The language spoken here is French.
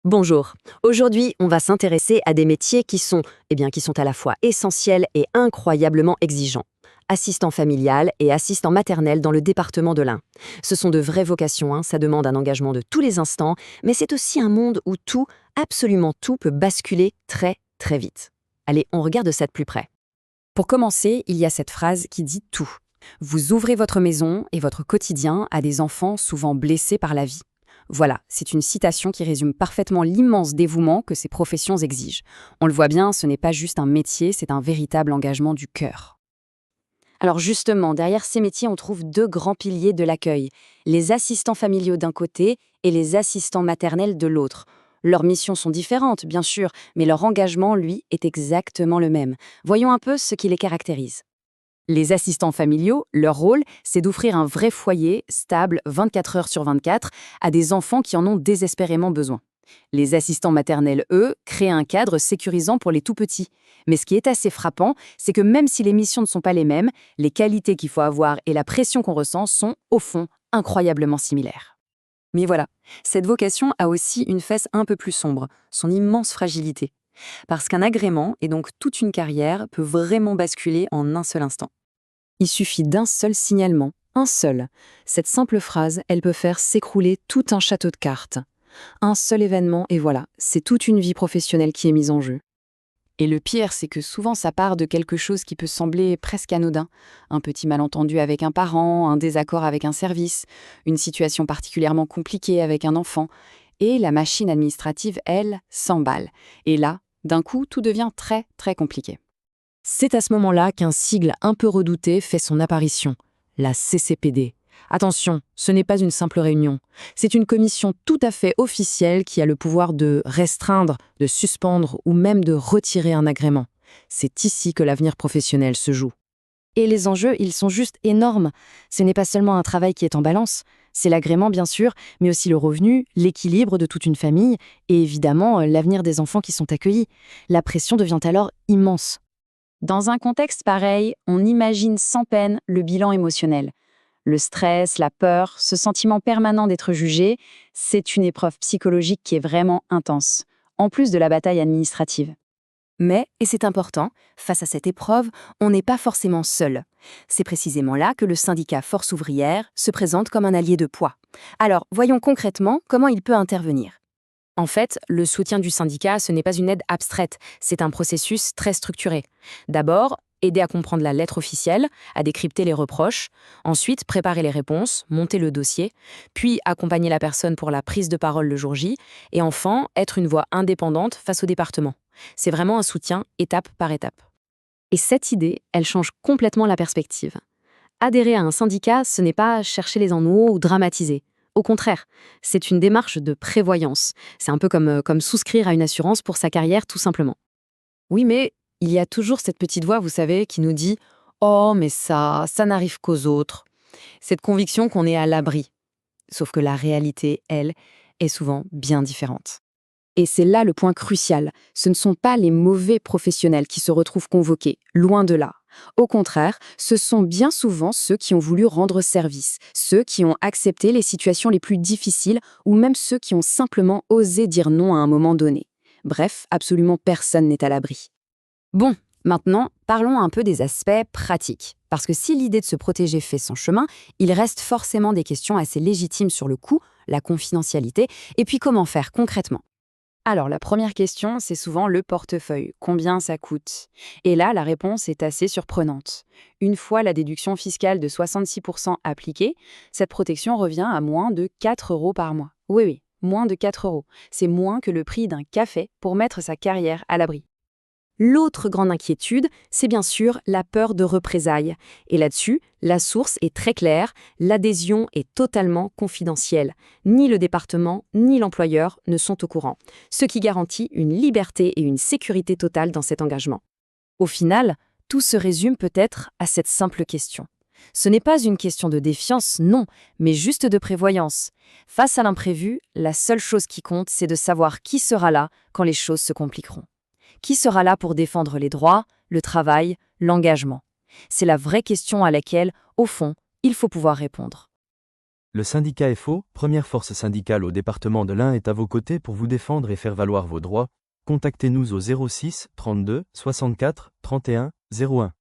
Bonjour. Aujourd'hui, on va s'intéresser à des métiers qui sont à la fois essentiels et incroyablement exigeants. Assistant familial et assistant maternel dans le département de l'Ain. Ce sont de vraies vocations, ça demande un engagement de tous les instants, mais c'est aussi un monde où tout, absolument tout, peut basculer très, très vite. Allez, on regarde ça de plus près. Pour commencer, il y a cette phrase qui dit tout. Vous ouvrez votre maison et votre quotidien à des enfants souvent blessés par la vie. Voilà, c'est une citation qui résume parfaitement l'immense dévouement que ces professions exigent. On le voit bien, ce n'est pas juste un métier, c'est un véritable engagement du cœur. Alors justement, derrière ces métiers, on trouve deux grands piliers de l'accueil, les assistants familiaux d'un côté et les assistants maternels de l'autre. Leurs missions sont différentes, bien sûr, mais leur engagement, lui, est exactement le même. Voyons un peu ce qui les caractérise. Les assistants familiaux, leur rôle, c'est d'offrir un vrai foyer, stable 24 heures sur 24, à des enfants qui en ont désespérément besoin. Les assistants maternels, eux, créent un cadre sécurisant pour les tout-petits. Mais ce qui est assez frappant, c'est que même si les missions ne sont pas les mêmes, les qualités qu'il faut avoir et la pression qu'on ressent sont, au fond, incroyablement similaires. Mais voilà, cette vocation a aussi une face un peu plus sombre, son immense fragilité. Parce qu'un agrément, et donc toute une carrière, peut vraiment basculer en un seul instant. Il suffit d'un seul signalement, un seul. Cette simple phrase, elle peut faire s'écrouler tout un château de cartes. Un seul événement et voilà, c'est toute une vie professionnelle qui est mise en jeu. Et le pire, c'est que souvent ça part de quelque chose qui peut sembler presque anodin. Un petit malentendu avec un parent, un désaccord avec un service, une situation particulièrement compliquée avec un enfant. Et la machine administrative, elle, s'emballe. Et là, d'un coup, tout devient très, très compliqué. C'est à ce moment-là qu'un sigle un peu redouté fait son apparition, la CCPD. Attention, ce n'est pas une simple réunion. C'est une commission tout à fait officielle qui a le pouvoir de restreindre, de suspendre ou même de retirer un agrément. C'est ici que l'avenir professionnel se joue. Et les enjeux, ils sont juste énormes. Ce n'est pas seulement un travail qui est en balance, c'est l'agrément bien sûr, mais aussi le revenu, l'équilibre de toute une famille et évidemment l'avenir des enfants qui sont accueillis. La pression devient alors immense. Dans un contexte pareil, on imagine sans peine le bilan émotionnel. Le stress, la peur, ce sentiment permanent d'être jugé, c'est une épreuve psychologique qui est vraiment intense, en plus de la bataille administrative. Mais, et c'est important, face à cette épreuve, on n'est pas forcément seul. C'est précisément là que le syndicat Force ouvrière se présente comme un allié de poids. Alors, voyons concrètement comment il peut intervenir. En fait, le soutien du syndicat, ce n'est pas une aide abstraite, c'est un processus très structuré. D'abord, aider à comprendre la lettre officielle, à décrypter les reproches, ensuite préparer les réponses, monter le dossier, puis accompagner la personne pour la prise de parole le jour J, et enfin, être une voix indépendante face au département. C'est vraiment un soutien étape par étape. Et cette idée, elle change complètement la perspective. Adhérer à un syndicat, ce n'est pas chercher les ennuis ou dramatiser. Au contraire, c'est une démarche de prévoyance. C'est un peu comme souscrire à une assurance pour sa carrière, tout simplement. Oui, mais il y a toujours cette petite voix, vous savez, qui nous dit « Oh, mais ça n'arrive qu'aux autres ». Cette conviction qu'on est à l'abri. Sauf que la réalité, elle, est souvent bien différente. Et c'est là le point crucial. Ce ne sont pas les mauvais professionnels qui se retrouvent convoqués, loin de là. Au contraire, ce sont bien souvent ceux qui ont voulu rendre service, ceux qui ont accepté les situations les plus difficiles ou même ceux qui ont simplement osé dire non à un moment donné. Bref, absolument personne n'est à l'abri. Bon, maintenant, parlons un peu des aspects pratiques. Parce que si l'idée de se protéger fait son chemin, il reste forcément des questions assez légitimes sur le coût, la confidentialité, et puis comment faire concrètement. Alors, la première question, c'est souvent le portefeuille. Combien ça coûte? Et là, la réponse est assez surprenante. Une fois la déduction fiscale de 66% appliquée, cette protection revient à moins de 4 euros par mois. Oui, oui, moins de 4 euros. C'est moins que le prix d'un café pour mettre sa carrière à l'abri. L'autre grande inquiétude, c'est bien sûr la peur de représailles. Et là-dessus, la source est très claire, l'adhésion est totalement confidentielle. Ni le département, ni l'employeur ne sont au courant, ce qui garantit une liberté et une sécurité totale dans cet engagement. Au final, tout se résume peut-être à cette simple question. Ce n'est pas une question de défiance, non, mais juste de prévoyance. Face à l'imprévu, la seule chose qui compte, c'est de savoir qui sera là quand les choses se compliqueront. Qui sera là pour défendre les droits, le travail, l'engagement? C'est la vraie question à laquelle, au fond, il faut pouvoir répondre. Le syndicat FO, première force syndicale au département de l'Ain, est à vos côtés pour vous défendre et faire valoir vos droits. Contactez-nous au 06 32 64 31 01.